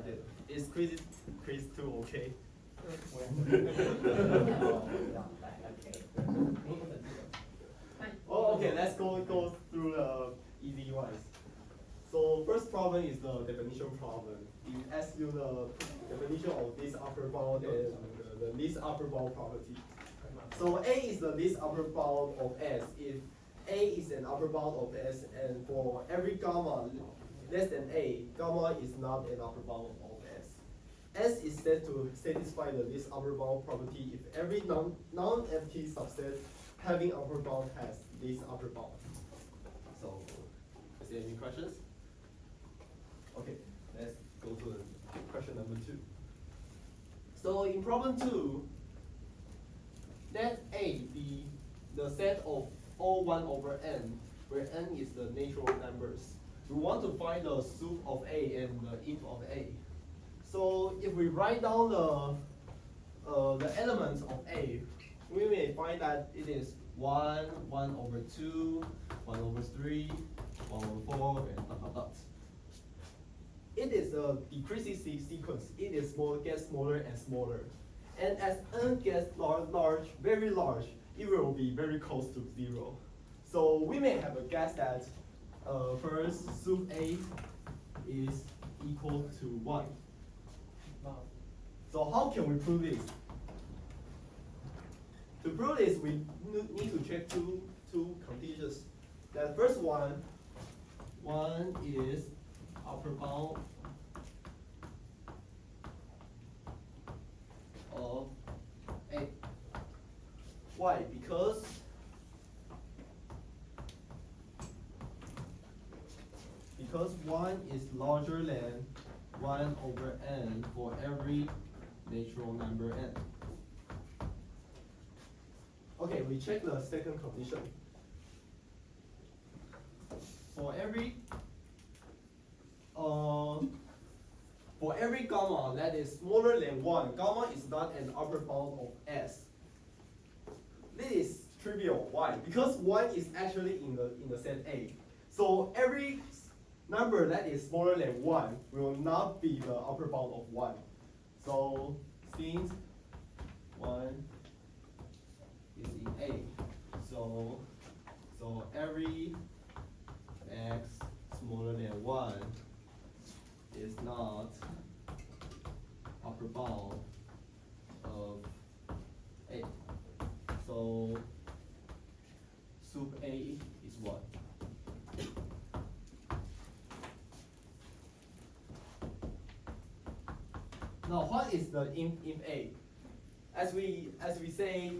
started. Is quiz 2 okay? Oh, okay, let's go through the easy ones. So first problem is the definition problem. It asks you the definition of this upper bound and the least upper bound property. So A is the least upper bound of S. If A is an upper bound of S, and for every gamma less than A, gamma is not an upper bound of S. S is said to satisfy the least upper bound property if every non-empty subset having upper bound has least upper bound. So, is there any questions? Okay, let's go to question number 2. So in problem 2, let A be the set of all 1 over n, where n is the natural numbers. We want to find the sup of A and the if of A. So if we write down the elements of A, we may find that it is 1, 1 over 2, 1 over 3, 1 over 4, and dot dot dot. It is a decreasing sequence. It is gets smaller and smaller. And as n gets large, very large, it will be very close to 0. So we may have a guess that first sup A is equal to 1. So how can we prove this? To prove this, we need to check two conditions. The first one is upper bound of A. Why? Because because 1 is larger than 1 over n for every natural number n. Okay, we check the second condition. For every gamma that is smaller than 1, gamma is not an upper bound of S. This is trivial. Why? Because 1 is actually in the set A. So every number that is smaller than 1 will not be the upper bound of 1. So since 1 is in A, so every x smaller than 1 is not upper bound of A. So sup A is 1. Now, what is the inf A? As we say,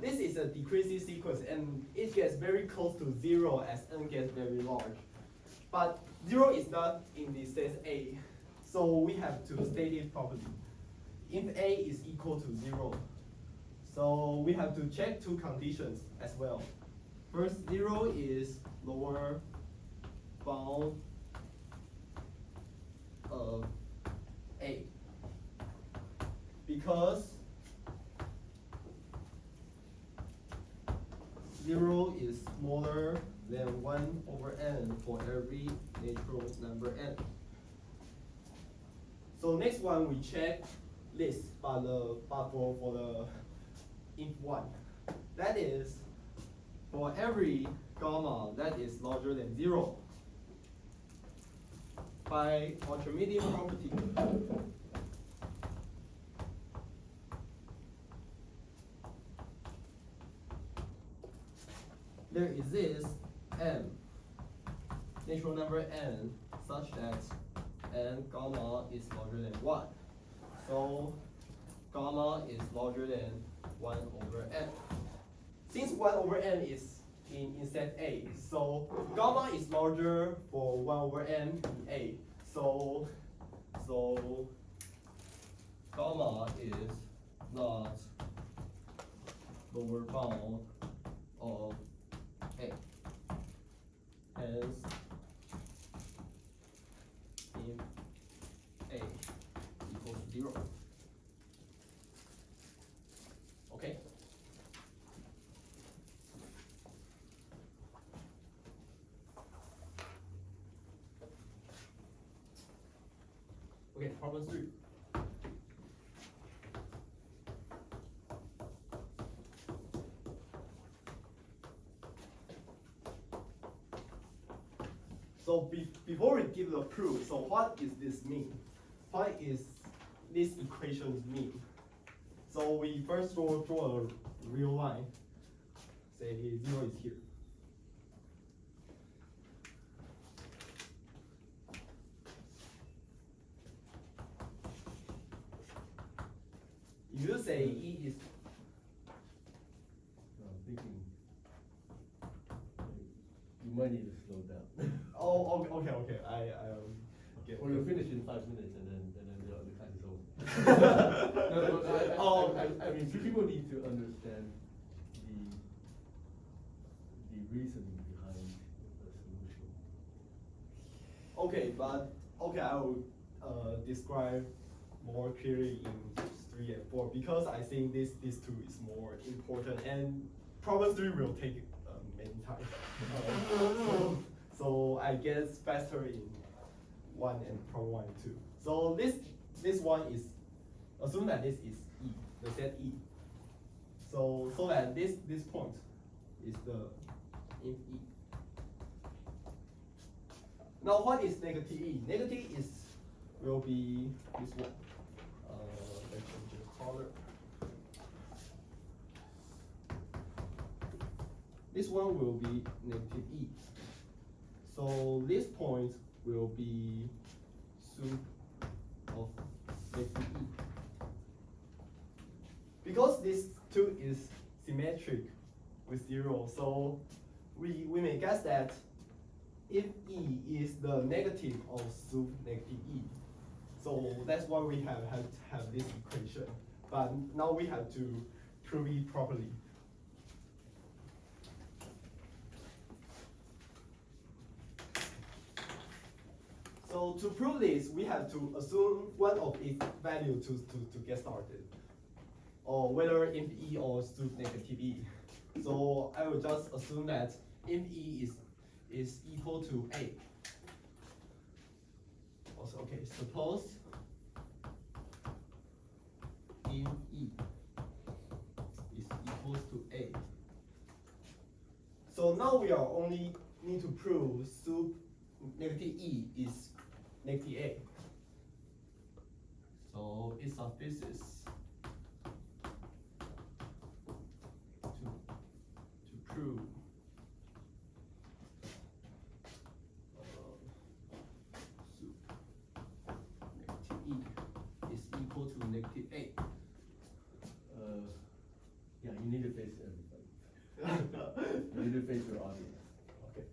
this is a decreasing sequence, and it gets very close to 0 as n gets very large. But 0 is not in the set A, so we have to state it properly. If A is equal to 0, so we have to check two conditions as well. First, 0 is lower bound of A, because 0 is smaller than 1 over n for every natural number n. So next one we check this, but for the if 1. That is, for every gamma that is larger than 0, by Archimedean property, there exists m, natural number n, such that n gamma is larger than 1. So gamma is larger than 1 over n. Since 1 over n is in set A, so gamma is larger for 1 over n in A. So gamma is not lower bound of A. Hence, if A equals 0. Okay? Okay, problem 3. So before we give the proof, so what is this mean? What is this equations mean? So we first draw a real line. Say 0 is here. If you say E is, I'm thinking you might need to slow down. oh, okay. I get. Or you'll finish in 5 minutes and then the class is over. I mean, people need to understand the reasoning behind the solution. Okay, I will describe more clearly in 3 and 4 because I think these two is more important, and problem 3 will take many time. So I guess faster in 1 and problem 1 and 2. So this one is, assume that this is E, the set E. So that this point is the in E. Now what is negative E? Negative will be this one. Let's change the color. This one will be negative E. So this point will be sum of negative E. Because this 2 is symmetric with 0, so we may guess that if E is the negative of sum negative E, so that's why we have this equation. But now we have to prove it properly. So to prove this, we have to assume one of its value to get started, or whether if E or sum negative E. So I will just assume that if E is equal to A. Also, okay, suppose if E is equals to A. So now we are only need to prove sum negative E is negative A. So it suffices to prove sum negative E is equal to negative A. Yeah, you need to face everybody. You need to face your audience. Okay.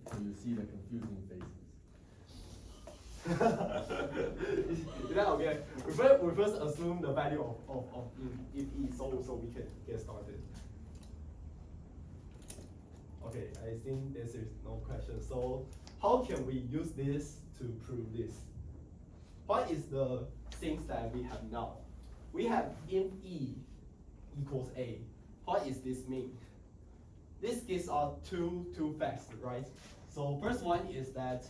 So you see the confusing faces. Okay. We first assume the value of if E, so we can get started. Okay, I think this is no question. So how can we use this to prove this? What is the things that we have now? We have if E equals A. What does this mean? This gives us two facts, right? So first one is that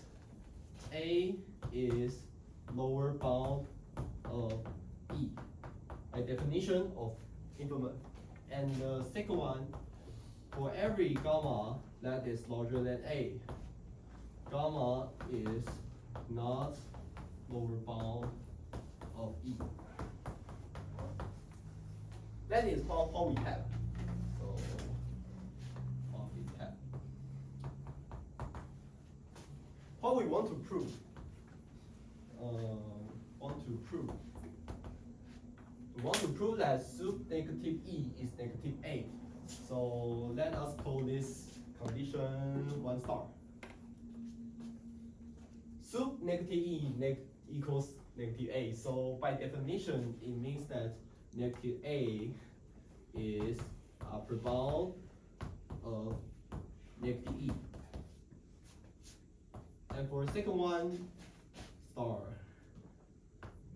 A is lower bound of E, by definition of infinite. And the second one, for every gamma that is larger than A, gamma is not lower bound of E. That is what we have. So what we have. What we want to prove. We want to prove that sum negative E is negative A. So let us call this condition 1 star. Sum negative E equals negative A. So by definition, it means that negative A is upper bound of negative E. And for the second one, star.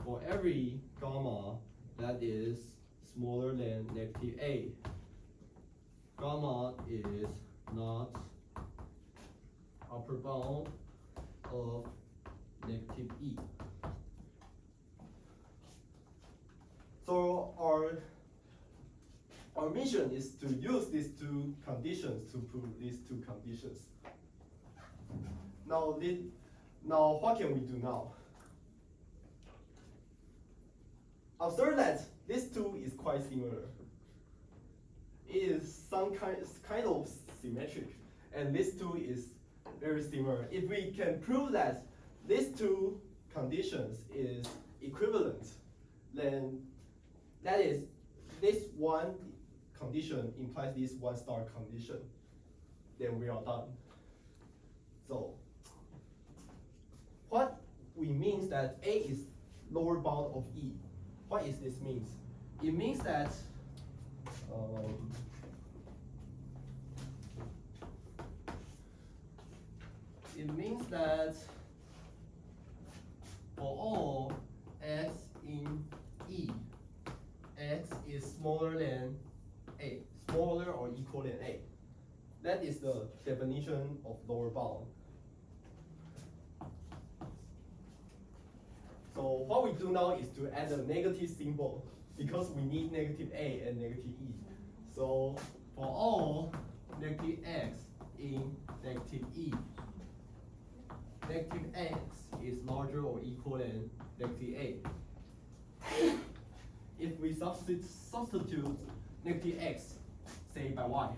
For every gamma that is smaller than negative A, gamma is not upper bound of negative E. So our mission is to use these two conditions to prove these two conditions. Now what can we do now? Observe that this two is quite similar. It is some kind of symmetric, and this two is very similar. If we can prove that these two conditions is equivalent, then that is this one condition implies this one star condition. Then we are done. So what we means that A is lower bound of E. What is this means? It means that for all x in E, x is smaller than A, smaller or equal than A. That is the definition of lower bound. So what we do now is to add a negative symbol because we need negative A and negative E. So for all negative x in negative E, negative x is larger or equal than negative A. If we substitute negative x, say by y,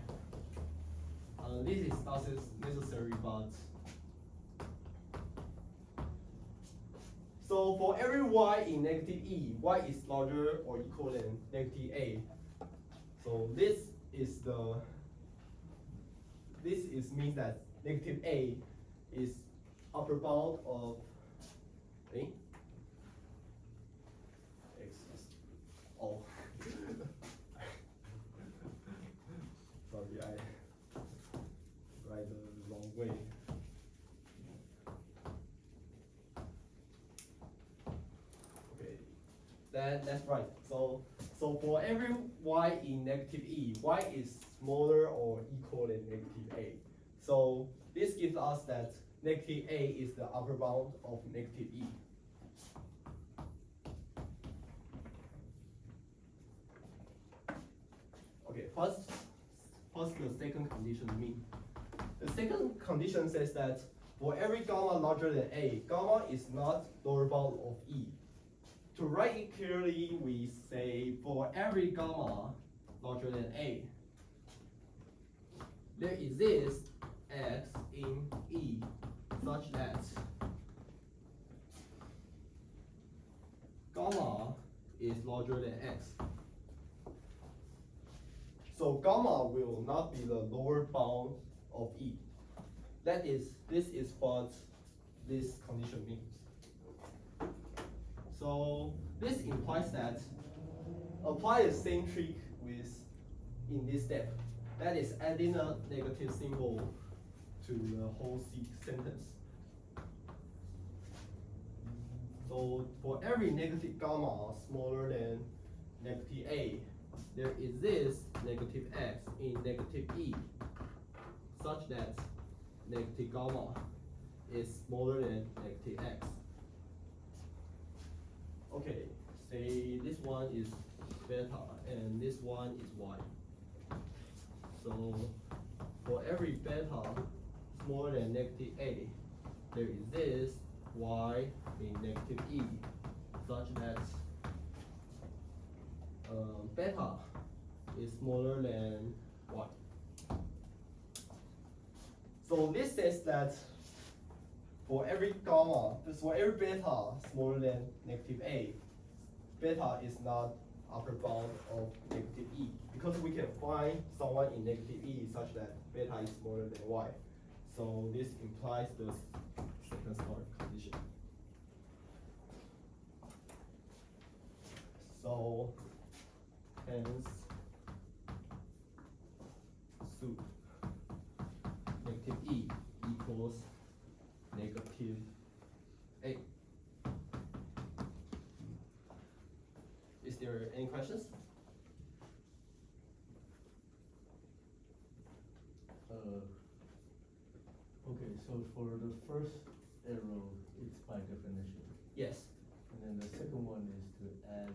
this is not necessary, but so for every y in negative E, y is larger or equal than negative A. So this means that negative A is upper bound of A. X is sorry, I write the wrong way. That's right. So for every y in negative E, y is smaller or equal than negative A. So this gives us that negative A is the upper bound of negative E. Okay, what's the second condition mean? The second condition says that for every gamma larger than A, gamma is not lower bound of E. To write it clearly, we say for every gamma larger than A, there exists x in E such that gamma is larger than x. So gamma will not be the lower bound of E. This is what this condition means. So this implies that apply the same trick in this step. That is adding a negative symbol to the whole sentence. So for every negative gamma smaller than negative A, there exists negative x in negative E such that negative gamma is smaller than negative x. Okay, say this one is beta and this one is y. So for every beta smaller than negative A, there exists y in negative E such that beta is smaller than y. So this says that for every beta smaller than negative A, beta is not upper bound of negative E because we can find someone in negative E such that beta is smaller than y. So this implies the second star condition. So hence suit negative E equals negative A. Is there any questions? Okay, so for the first arrow, it's by definition. Yes. And then the second one is to add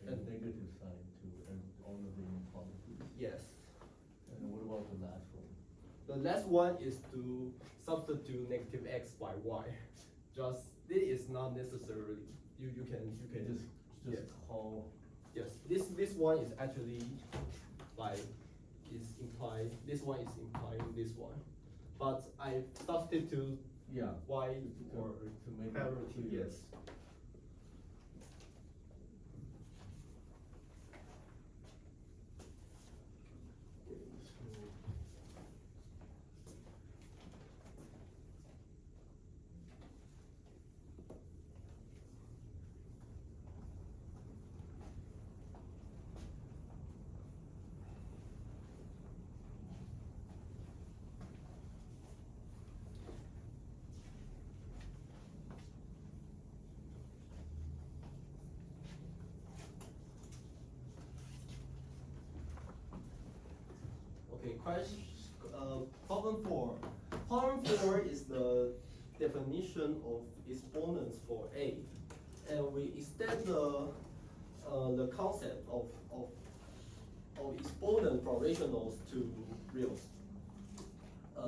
a And- negative sign to all of the inequalities. Yes. And then what about the last one? The last one is to substitute negative x by y. Just this is not necessarily you can Just yes. call. Yes, this one is actually like is implied. This one is implying this one, but I substitute Yeah. y To- or to make it parity. clear. Yes. Okay, problem 4. Problem 4 is the definition of exponents for A. And we extend the concept of exponent from rationals to reals.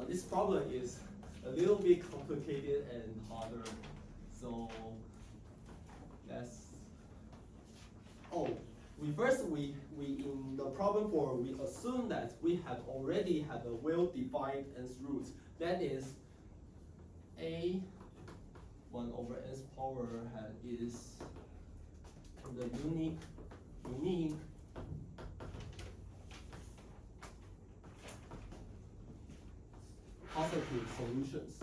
This problem is a little bit complicated and harder. So let's we in the problem 4 we assume that we have already had a well-defined nth root. That is a 1 over nth power is the unique positive solutions.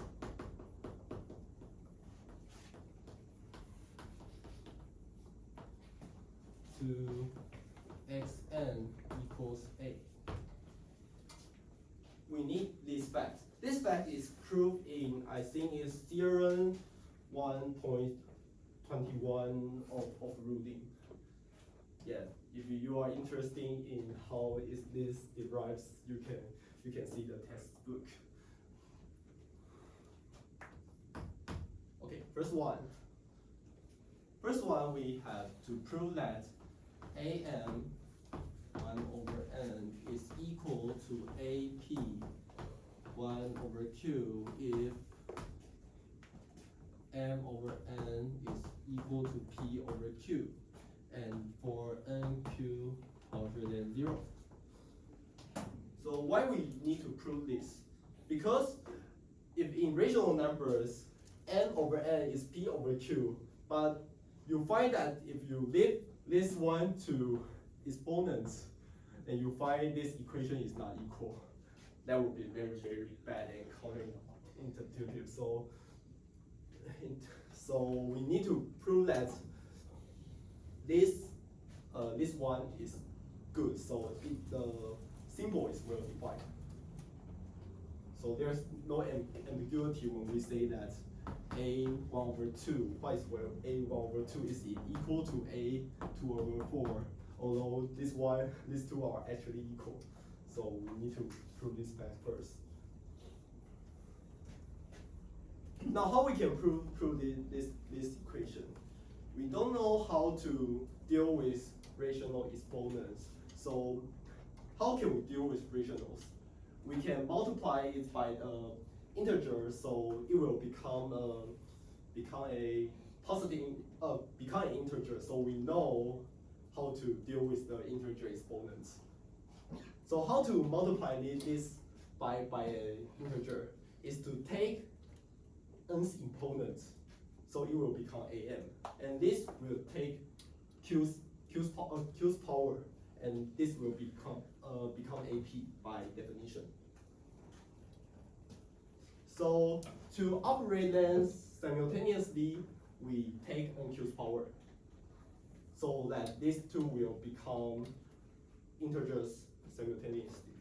To xn equals a. We need this fact. This fact is proved in, I think, is theorem 1.21 of rooting. Yeah, if you are interested in how is this derives, you can see the textbook. Okay, first one. First one, we have to prove that am 1 over n is equal to ap 1 over q if m over n is equal to p over q and for nq larger than 0. So why we need to prove this? Because if in rational numbers n over n is p over q, but you find that if you leave this one to exponents, and you find this equation is not equal, that would be very, very bad and counterintuitive. So we need to prove that this one is good. So the symbol is well defined. So there's no ambiguity when we say that a1 over 2, quite well, a1 over 2 is equal to a2 over 4, although these two are actually equal. So we need to prove this fact first. Now, how we can prove this equation? We don't know how to deal with rational exponents. So how can we deal with rationals? We can multiply it by integer, so it will become a positive become an integer. So we know how to deal with the integer exponents. So how to multiply this by an integer is to take nth exponent, so it will become am, and this will take q's power, and this will become ap by definition. So to operate them simultaneously, we take nq's power, so that these two will become integers simultaneously.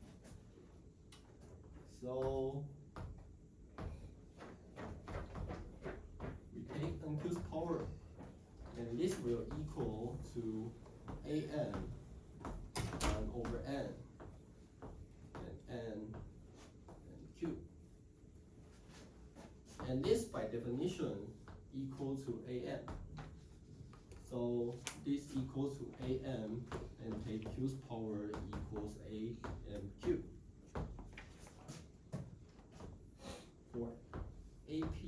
So we take nq's power, and this will equal to an 1 over n and n and q. And this by definition equal to AM. So this equals to AM, and take Q's power equals AMQ. For AP,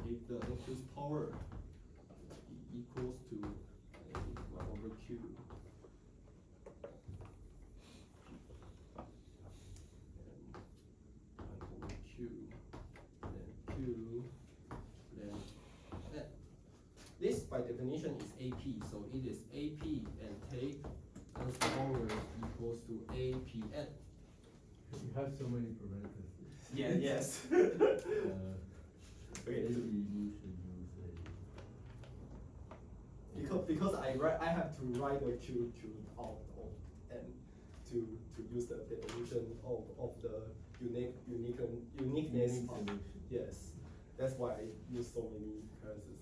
take the Q's power equals to 1 over Q. And 1 over Q, then Q, then N. This by definition is AP, so it is AP, and take N's power equals to APN. You have so many parameters. Yeah, yes. Okay, Maybe you should use because I have to write the Q out of N to use the definition of the uniqueness. solution. Yes, that's why I use so many characters.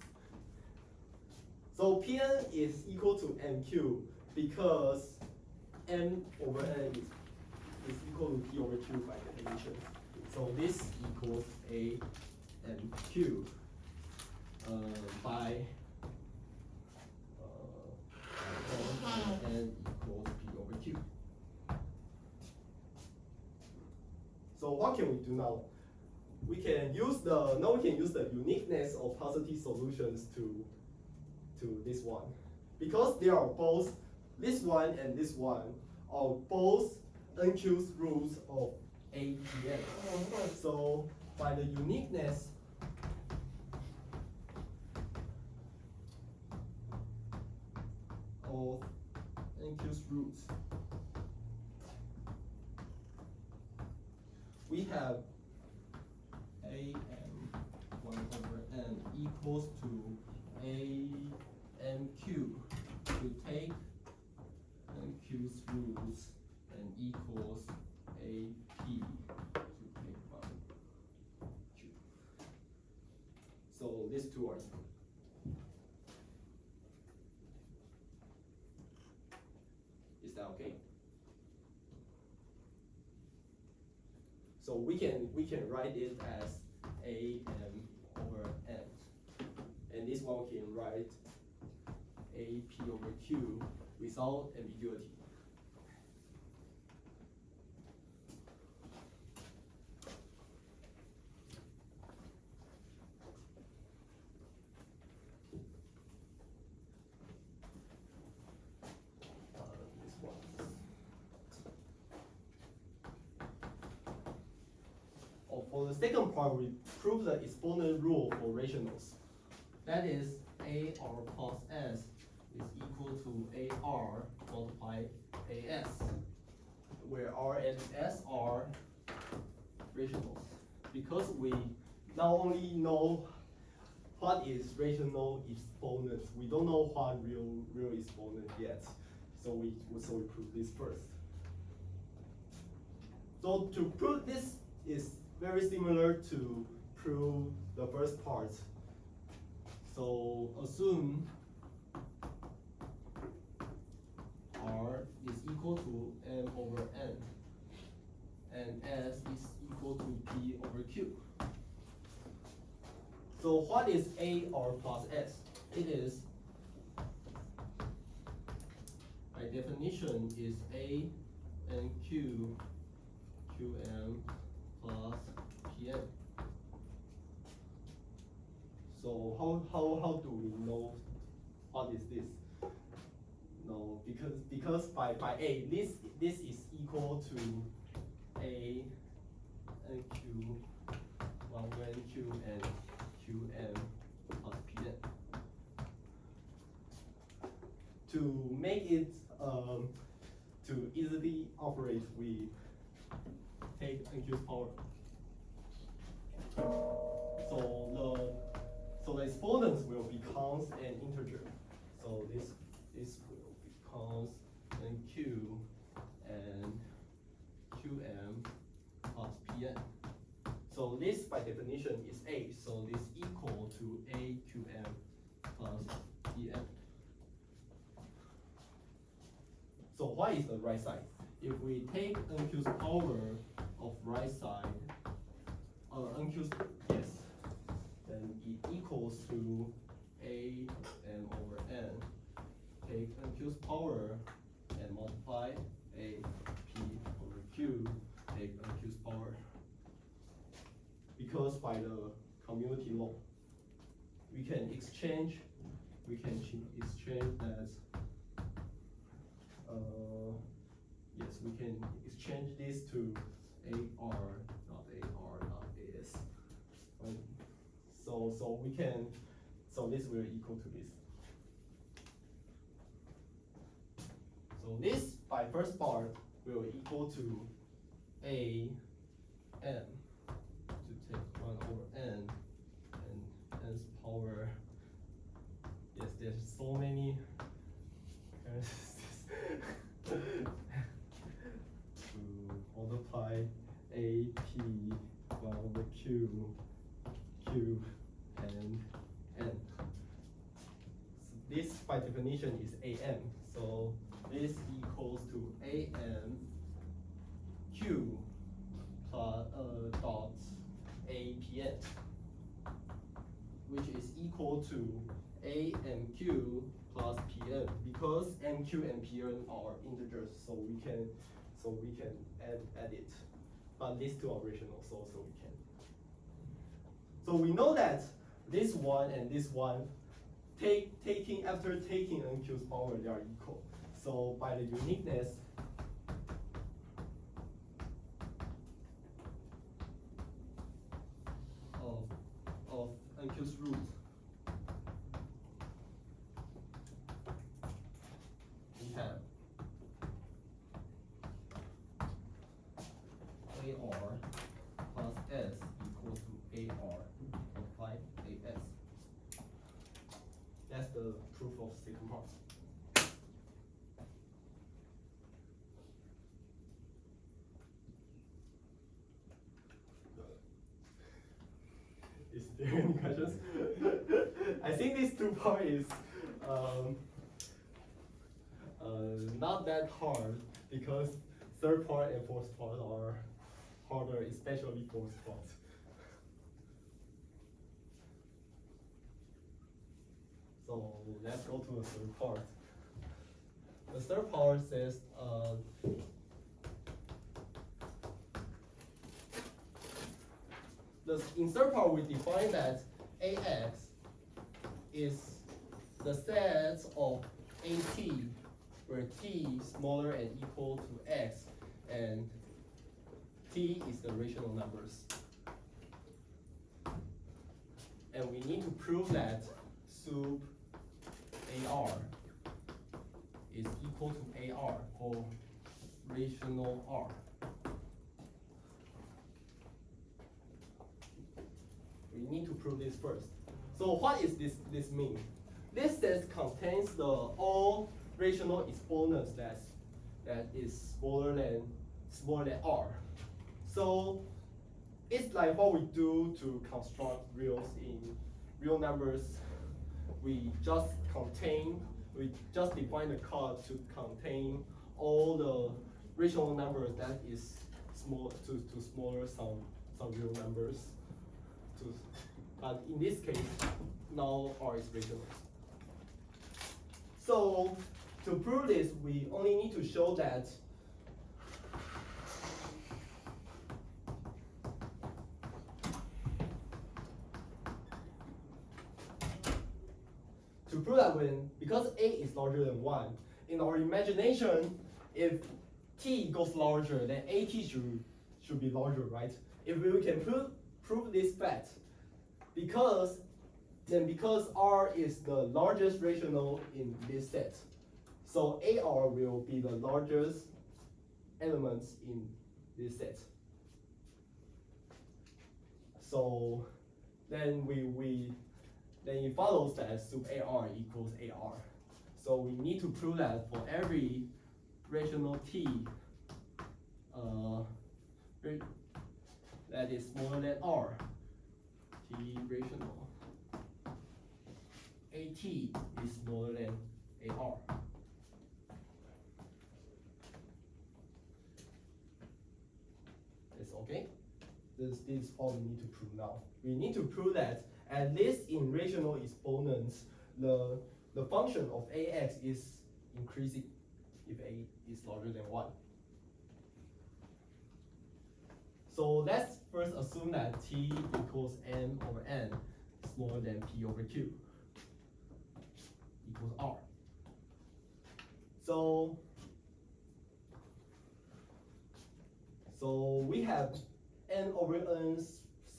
So Pn is equal to MQ because M over N is equal to P over Q by definition. So this equals A and Q by N equals P over Q. So what can we do now? We can use the uniqueness of positive solutions to this one, because they are both this one and this one are both NQ's roots of APN. So by the uniqueness of NQ's roots, we have AM 1 over N equals to AMQ to take NQ's roots and equals AP to take 1 Q. So these two are equal. Is that okay? So we can write it as AM over N, and this one we can write AP over Q without ambiguity. This one. For the second part, we prove the exponent rule for rationals. That is, AR plus S is equal to AR multiplied AS, where R and S are rationals. Because we not only know what is rational exponents, we don't know what real exponent yet. So we prove this first. So to prove this is very similar to prove the first part. So assume R is equal to M over N, and S is equal to P over Q. So what is AR plus S? It is, by definition, is A and Q, QM plus PN. So how do we know what is this? No, because by A, this is equal to A and Q, 1 when Q and QM plus PN. To make it to easily operate, we take NQ's power. So the exponents will become an integer. So this will become NQ and QM plus PN. So this by definition is A. So this equal to AQM plus PN. So what is the right side? If we take NQ's power of right side, NQ, yes, then it equals to A m over n. Take NQ's power and multiply A P over Q, take NQ's power. Because by the community law, we can exchange that, yes, we can exchange this to AR dot AS. So this will equal to this. So this by first part will equal to A m to take 1 over n and n's power. Yes, there's so many to multiply A P 1 over Q and n. So this by definition is AM. So this equals to AM Q plus dot APN, which is equal to AMQ plus PN, because MQ and PN are integers, so we can add it. But these two are rational, so we can. So we know that this one and this one, after taking NQ's power, they are equal. So by the uniqueness of NQ's root, we have AR plus S equals to AR multiplied AS. That's the proof of second part. Is there any questions? I think this two part is not that hard, because third part and fourth part are harder, especially fourth part. So let's go to the third part. The third part says in third part we define that AX is the set of AT where T is smaller and equal to X, and T is the rational numbers. And we need to prove that sup AR is equal to AR for rational R. We need to prove this first. So what is this mean? This set contains the all rational exponents that is smaller than R. So it's like what we do to construct reals in real numbers. We just define the code to contain all the rational numbers that is small to smaller some real numbers. But in this case, now R is rational. So to prove this, we only need to show that because A is larger than 1, in our imagination, if T goes larger, then AT should be larger, right? If we can prove this fact, because R is the largest rational in this set, so AR will be the largest elements in this set. So then then it follows that sup AR equals AR. So we need to prove that for every rational T that is smaller than R, T rational, AT is smaller than AR. That's all. Okay? This is all we need to prove now. We need to prove that at least in rational exponents, the function of ax is increasing if a is larger than 1. So let's first assume that t equals m over n smaller than p over q equals r. So we have n over n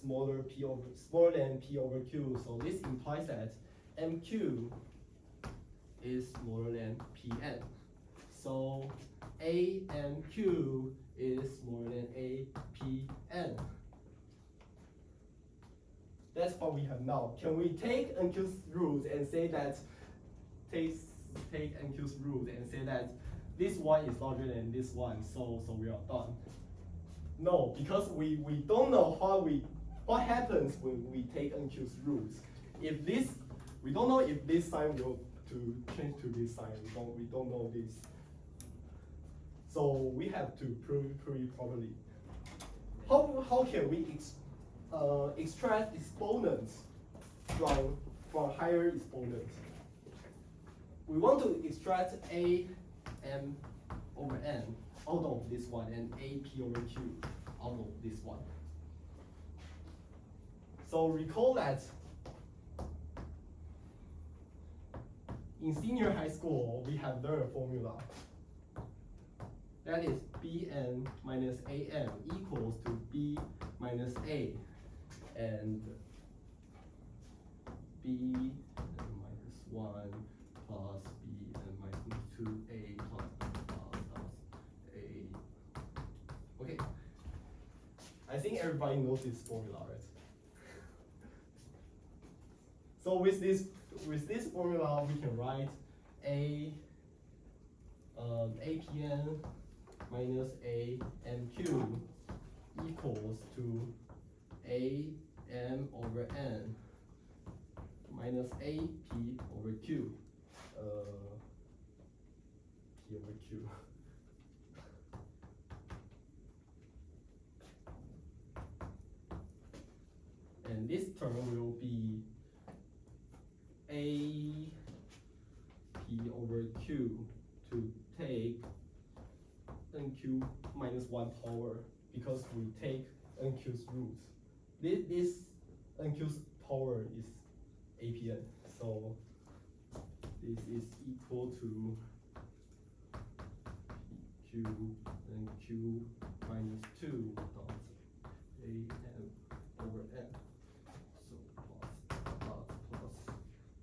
smaller than p over q. So this implies that mq is smaller than pn. So amq is smaller than apn. That's what we have now. Can we take nq's roots and say that take nq's root and say that this one is larger than this one, so we are done? No, because we don't know what happens when we take nq's roots. If this, we don't know if this sign will to change to this sign. We don't know this. So we have to prove it properly. How can we extract exponents from higher exponents? We want to extract a m over n out of this one and a p over q out of this one. So recall that in senior high school we have learned a formula. That is bn minus am equals to b minus a, and b minus 1 plus b and minus 2a plus a. Okay. I think everybody knows this formula, right? So with this formula, we can write apn minus amq equals to am over n minus ap over q. P over q. And this term will be a p over q to take nq minus 1 power, because we take nq's roots. This nq's power is apn, so this is equal to q nq minus 2 dot am over n. So plus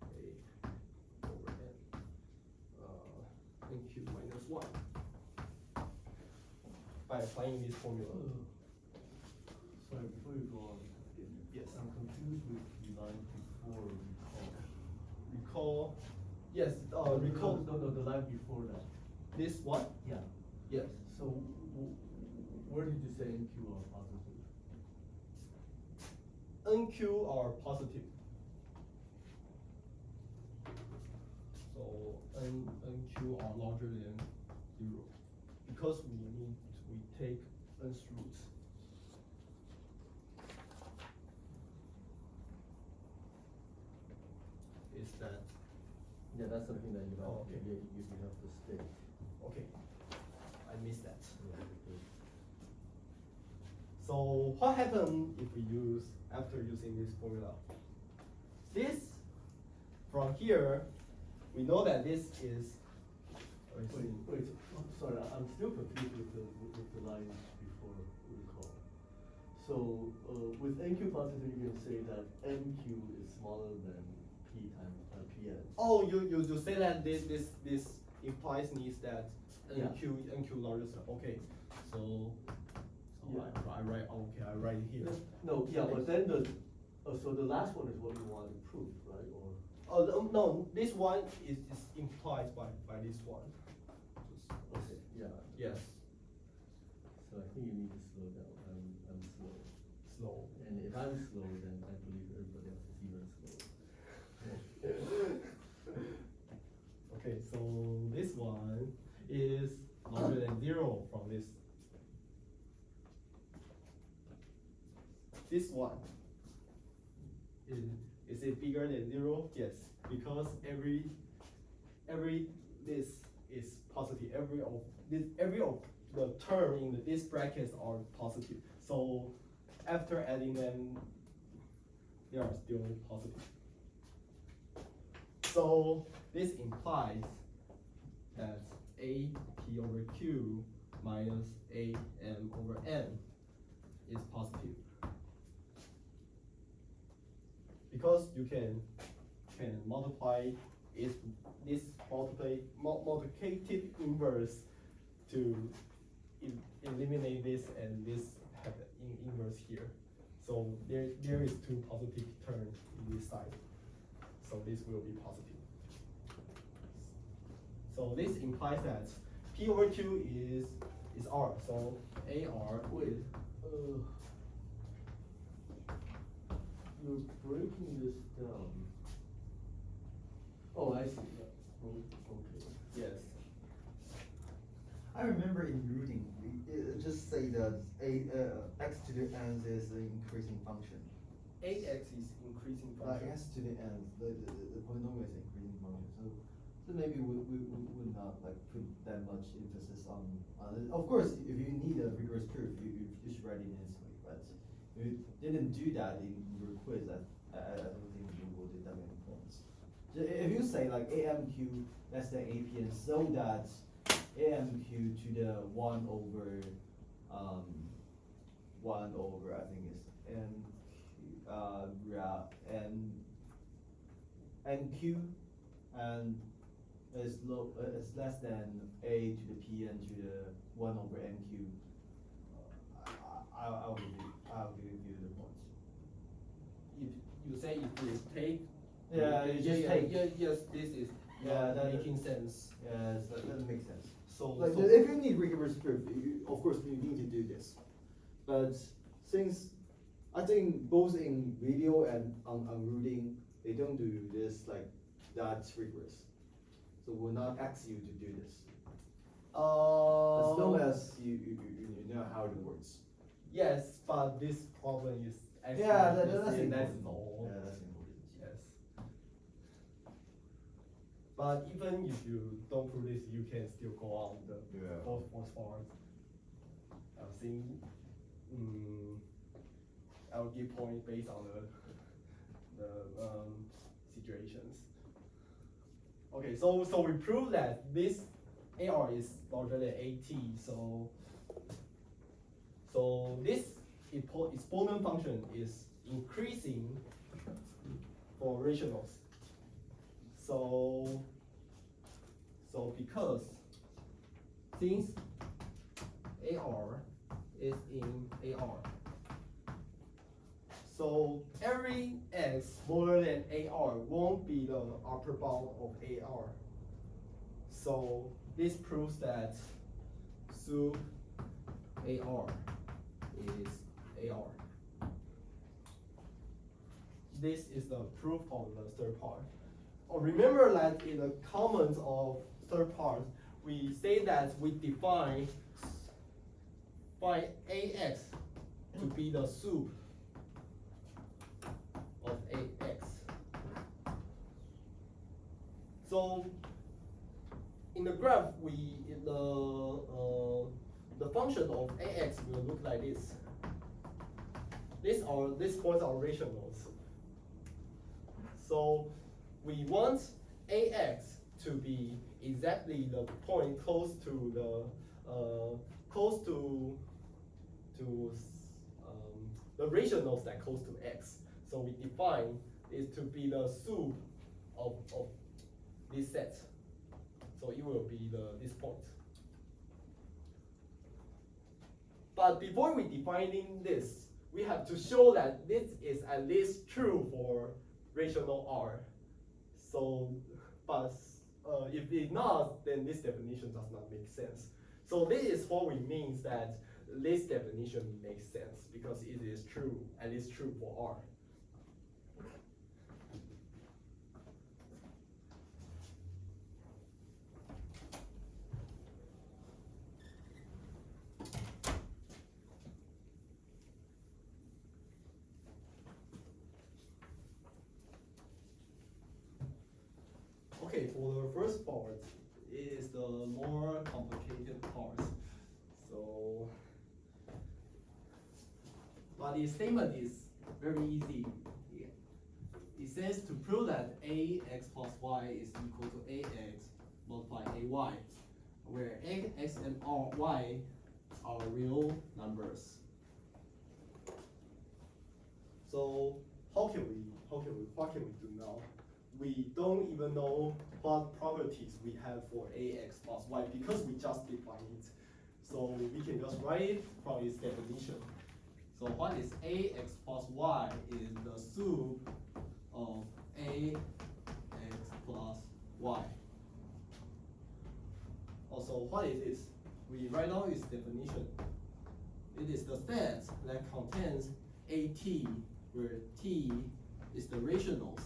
a over n nq minus 1. By applying this formula. Sorry, before you go on, Yes. I'm confused with the line before Recall. Yes. Recall. No, the line before that. This one. Yeah. Yes. So, where did you say NQ are positive? NQ are positive. So NQ are larger than 0 because we take n's roots. Is that? Yeah, that's something that you have, okay. you have to state. Okay, I missed that. Yeah, because so what happens if we use, after using this formula? This, from here, we know that this is. Wait, sorry, I'm still confused with the line before recall. So with NQ positive, you can say that NQ is smaller than P times Pn. Oh, you say that this implies needs that NQ larger. Okay, so yeah. I write it here. No, yeah, but then so the last one is what you want to prove, right? Or no, this one is implied by this one. okay, yeah. Yes. So I think you need to slow down. I'm slow. Slow. And if I'm slow, then I believe everybody else is even slow. Okay, so this one is larger than 0 from this. this one, is it bigger than 0? Yes, because every this is positive. Every of the term in this brackets are positive. So after adding them, they are still positive. So this implies that A P over Q minus A M over N is positive. Because you can multiply this multiplicative inverse to eliminate this, and this have an inverse here. So there is 2 positive terms in this side. So this will be positive. So this implies that P over Q is R. So AR with you're breaking this down. Oh, I see. Yeah. Okay. yes. I remember in rooting, we just say that x to the n is an increasing function. AX is increasing function. X to the n, the polynomial is increasing function. So maybe we would not like put that much emphasis on it. Of course, if you need a rigorous proof, you should write it in this way. But if you didn't do that in your quiz, I don't think you will do that many points. So if you say like AMQ less than APN, so that AMQ to the 1 over I think is NQ and is less than A to the PN to the 1 over NQ. I'll give you the points. If you say if you take yes, this is making sense. Yes, that makes sense. So if you need rigorous proof, of course you need to do this. But since I think both in video and on rooting, they don't do this like that rigorous. So we'll not ask you to do this. As long as you know how it works. Yes, but this problem is actually That's important. all. Yeah, that's important. Yes. But even if you don't prove this, you can still go on the fourth part. I think I'll give point based on the situations. Okay, so we prove that this AR is larger than AT. So this exponent function is increasing for rationals. So because since AR is in AR, so every x smaller than AR won't be the upper bound of AR. So this proves that sub AR is AR. This is the proof of the third part. Remember that in the comments of third part, we say that we define AX to be the sub of AX. So in the graph, the function of AX will look like this. These points are rationals. So we want AX to be exactly the point close to the rationals that close to X. So we define it to be the sub of this set. So it will be this point. But before we defining this, we have to show that this is at least true for rational R. So, but if it's not, then this definition does not make sense. So this is what we mean that this definition makes sense because it is true, at least true for R. for the first part, it is the more complicated part. So, but the statement is very easy. It says to prove that ax plus y is equal to ax multiplied ay, where x and y are real numbers. So what can we do now? We don't even know what properties we have for ax plus y because we just define it. So we can just write it from its definition. So what is ax plus y is the sum of ax plus y. Also, what is this? We write down its definition. It is the set that contains at, where t is the rationals,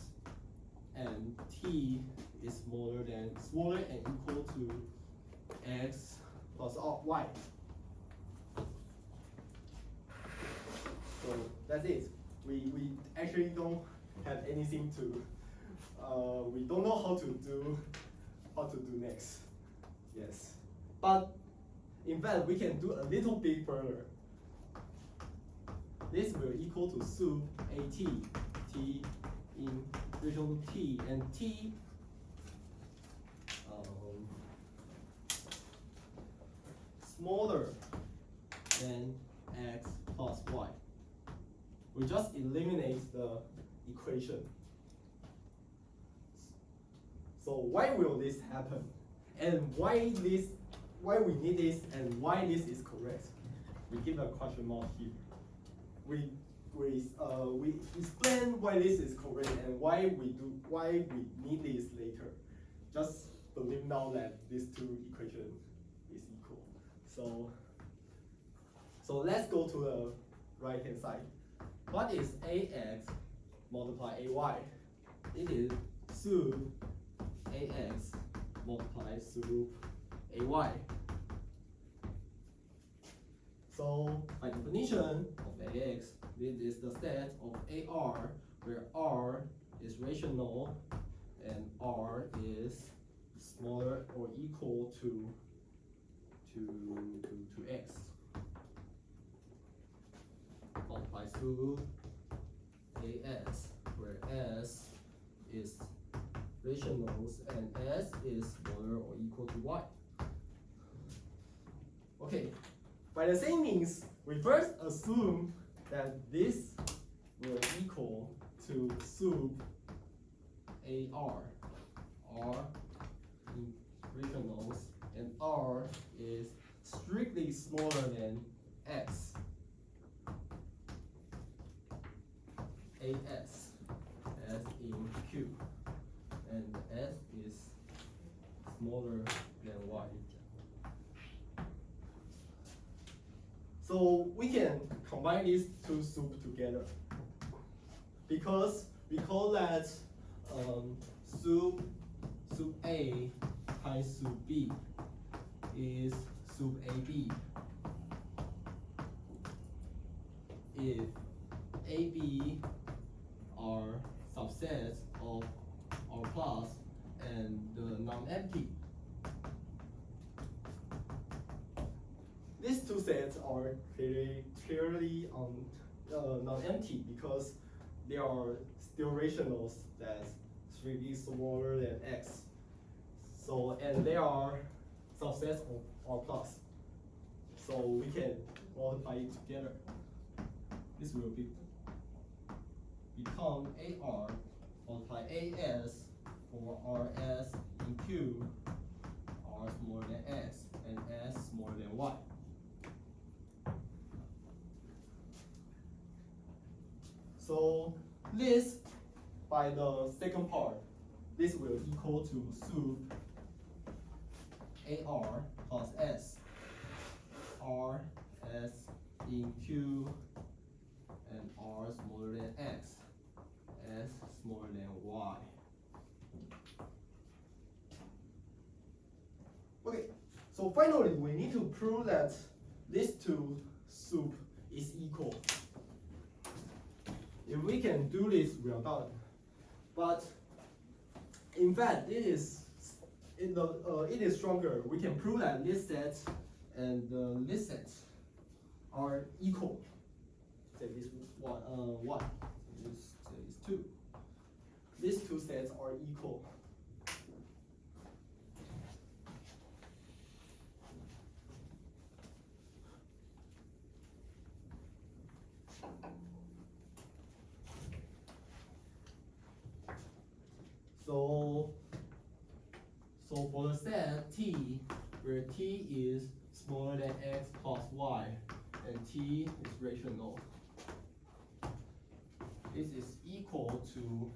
and t is smaller and equal to x plus y. So that's it. We actually don't have anything to. We don't know how to do next. Yes, but in fact we can do a little bit further. This will equal to sum at, t in rational t, and t smaller than x plus y. We just eliminate the equation. So why will this happen? And why we need this, and why this is correct? We give a question mark here. We explain why this is correct and why we need this later. Just believe now that these two equations is equal. So let's go to the right hand side. What is ax multiplied ay? It is sum ax multiplied sum ay. So by definition of ax, this is the set of ar, where r is rational and r is smaller or equal to x. Multiply sum as, where s is rationals and s is smaller or equal to y. Okay, by the same means, we first assume that this will equal to sum ar, r in rationals, and r is strictly smaller than x. As in Q, and S is smaller than Y. So we can combine these two sum together because we call that sum A times sum B is sum AB. If AB are subsets of our class and the non-empty. These two sets are clearly non-empty because they are still rationals that's strictly smaller than x. So, and they are subsets of our class. So we can multiply it together. This will become AR multiply AS for RS in Q, R smaller than X, and S smaller than Y. So this, by the second part, this will equal to sum AR plus S, R S in Q, and R smaller than X, S smaller than Y. Okay, so finally we need to prove that these two sum is equal. If we can do this, we are done. But in fact, it is it is stronger, we can prove that this set and this set are equal. Say this one, this is 2. These two sets are equal. So for the set T, where T is smaller than x plus y, and T is rational, this is equal to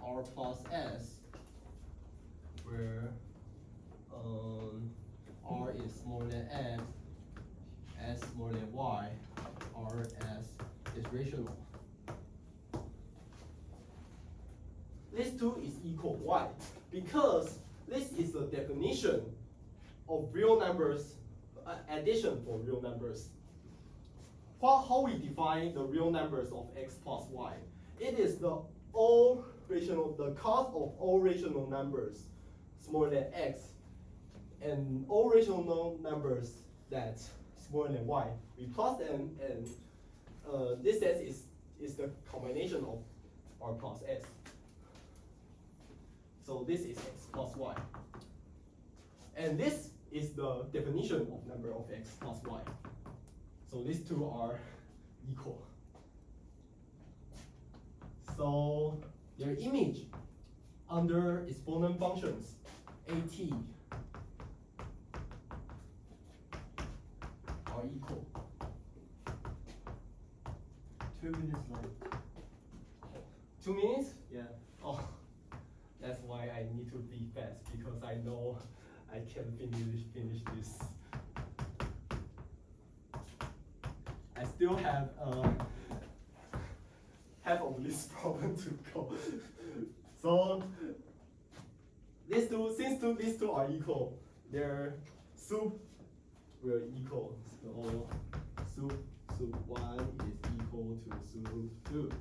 R plus S, where R is smaller than x, S smaller than y, R S is rational. This two is equal. Why? Because this is the definition of real numbers, addition for real numbers. How we define the real numbers of x plus y? It is the cos of all rational numbers smaller than x, and all rational numbers that smaller than y. We plus them, and this set is the combination of R plus S. So this is x plus y. And this is the definition of number of x plus y. So these two are equal. So their image under exponent functions, at, are equal. 2 minutes left. 2 minutes? Yeah. Oh, that's why I need to be fast, because I know I can finish this. I still have half of this problem to go. So these two, since these two are equal, their sup will equal. So sup 1 is equal to sup 2.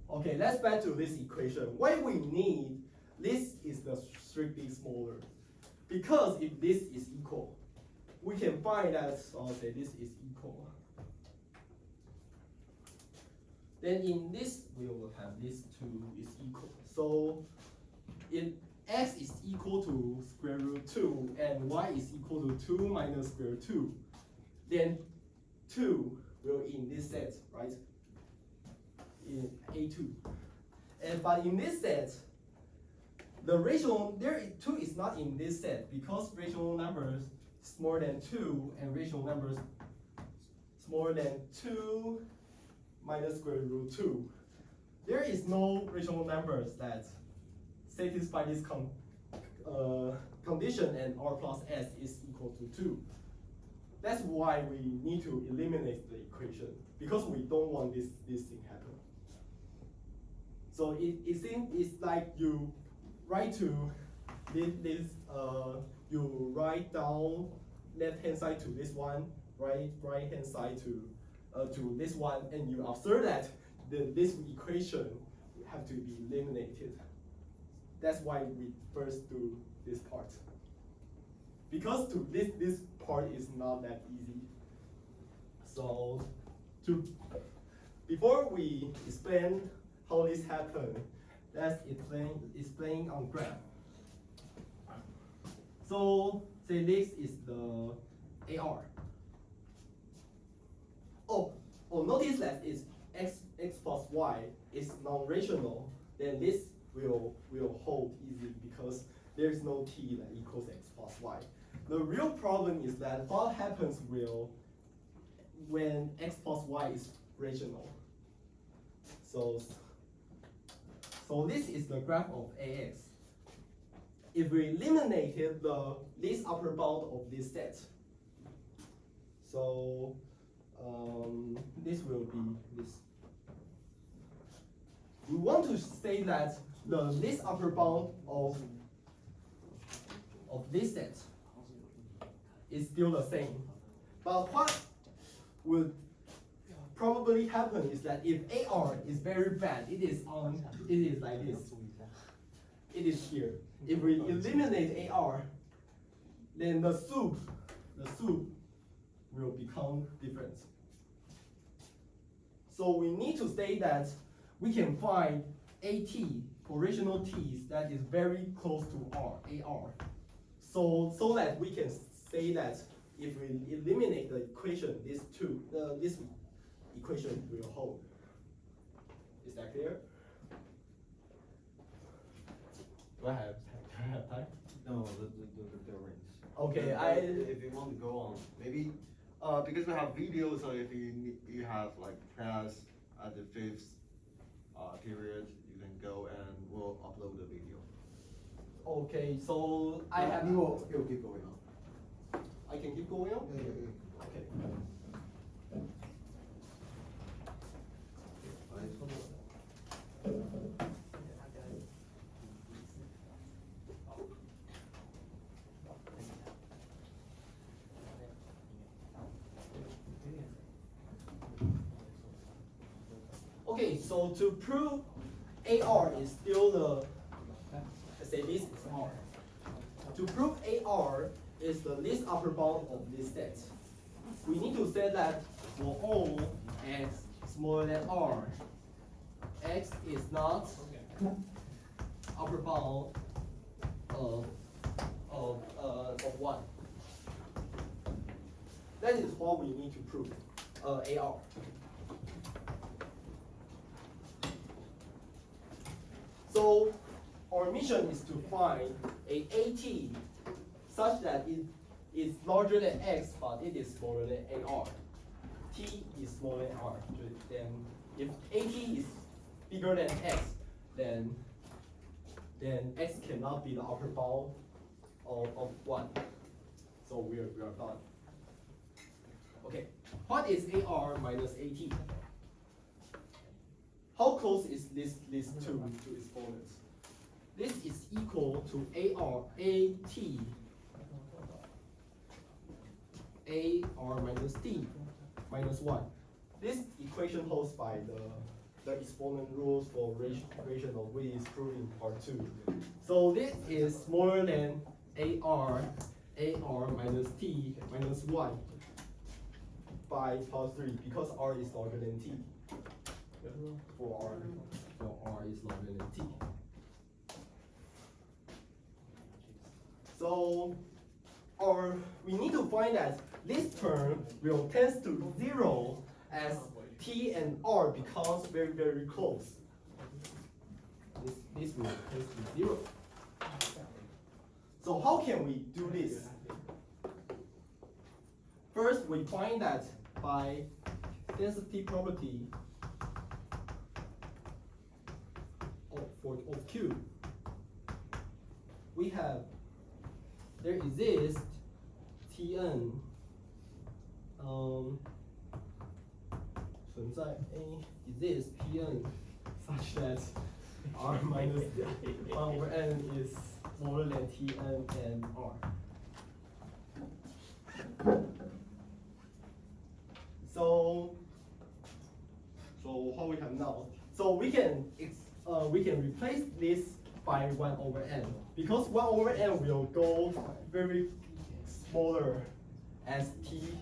Okay, let's back to this equation. Why we need this is the strictly smaller. Because if this is equal, we can find that, say this is equal. Then in this, we will have this 2 is equal. So if x is equal to square root 2 and y is equal to 2 minus square root 2, then 2 will in this set, right? In A2. But in this set, the rational, 2 is not in this set because rational numbers smaller than 2 and rational numbers smaller than 2 minus square root 2. There is no rational numbers that satisfy this condition, and R plus S is equal to 2. That's why we need to eliminate the equation, because we don't want this thing happen. So it's like you write to this you write down left hand side to this one, right hand side to this one, and you observe that this equation have to be eliminated. That's why we first do this part. Because to this part is not that easy. So before we explain how this happened, let's explain on graph. So say this is the AR. Notice that it's x plus y is non-rational, then this will hold easily because there is no t that equals x plus y. The real problem is that what happens when x plus y is rational. So this is the graph of AX. If we eliminated this upper bound of this set, so this will be this. We want to say that this upper bound of this set is still the same. But what would probably happen is that if AR is very bad, it is like this. it is here. If we eliminate AR, then the soup will become different. So we need to say that we can find AT for rational t's that is very close to AR. So that we can say that if we eliminate the equation, this equation will hold. Is that clear? Do I have time? No, the rings. Okay, if you want to go on, maybe because we have videos, so if you have like class at the 5th period, you can go and we'll upload the video. Okay, so I have. You'll keep going on. I can keep going on? Yeah. Okay. Okay, so to prove AR is still the, let's say this is R. To prove AR is the least upper bound of this set, we need to say that for all x smaller than R, x is not upper bound of 1. That is what we need to prove AR. So our mission is to find a AT such that it is larger than x, but it is smaller than AR. T is smaller than R. Then if AT is bigger than x, then x cannot be the upper bound of 1. So we are done. Okay, what is AR minus AT? How close is these two exponents? This is equal to AR minus T minus 1. This equation holds by the exponent rules for rational we is proved in part 2. So this is smaller than AR minus T minus 1 by part 3 because R is larger than T. For R is larger than T. So we need to find that this term will tend to 0 as T and R becomes very, very close. This will tend to 0. So how can we do this? First, we find that by density property of Q, we have there exists Tn 存在 A exists Tn such that R minus 1 over n is smaller than Tn and R. So what we have now? So we can replace this by 1 over n because 1 over n will go very smaller as T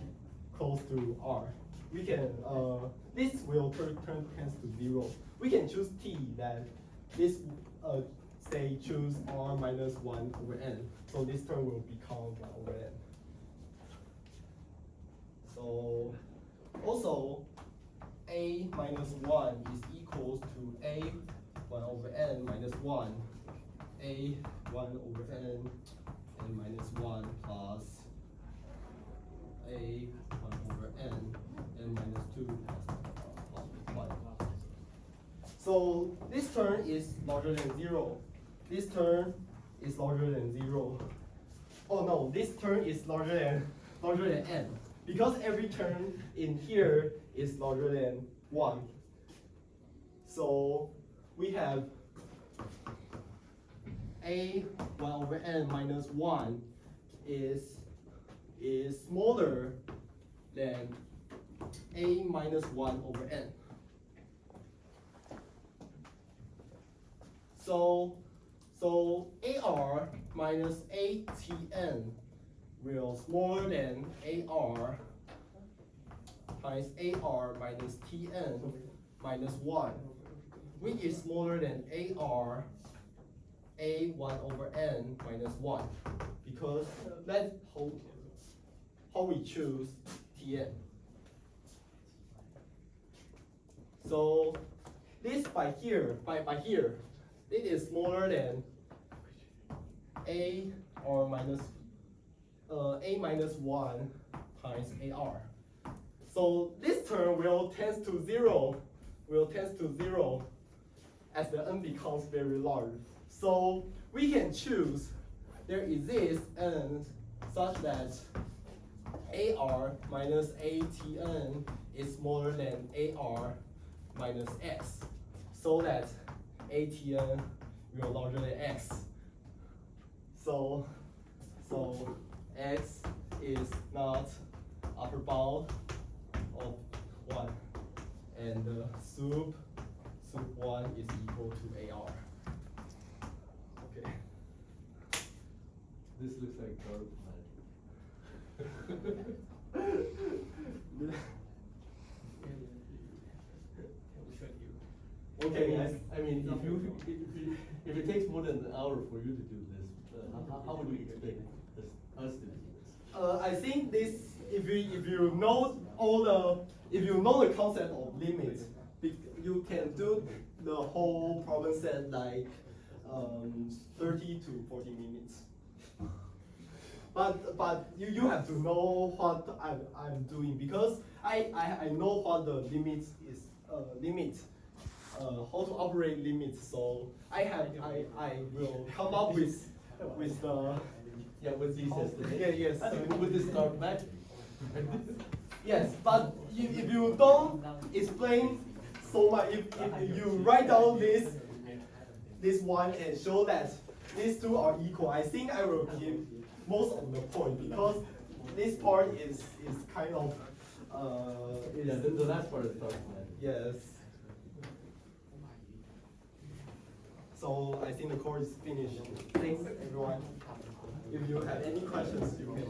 close to R. We can this will turn to 0. We can choose T that this say choose R minus 1 over n. So this term will become 1 over n. So also A minus 1 is equals to A 1 over n minus 1, A 1 over n minus 1 plus A 1 over n minus 2 plus 1. So this term is larger than 0. This term is larger than 0. Oh no, this term is larger than n. Because every term in here is larger than 1. So we have A 1 over n minus 1 is smaller than A minus 1 over n. So AR minus ATN will smaller than AR times AR minus TN minus 1, which is smaller than AR A1 over N minus 1, because that's how we choose Tn. So this by here, it is smaller than A minus 1 times AR. So this term will tend to 0, as the n becomes very large. So we can choose, there exists n such that AR minus ATN is smaller than AR minus X, so that ATN will larger than X. So X is not upper bound of 1, and the sup 1 is equal to AR. Okay. This looks like dark Okay. I mean, if it takes more than an hour for you to do this, how would you expect us to do this? I think this, if you know the concept of limits, you can do the whole problem set like 30 to 40 minutes. But you have to know what I'm doing, because I know what the limits is how to operate limits. So I will come up with the with these estimates. yes. With this dark magic. Yes, but if you don't explain so much, if you write down this one and show that these two are equal, I think I will give most of the point, because this part is kind of the last part is dark magic. yes. So I think the course is finished. Thanks everyone. If you have any questions, you can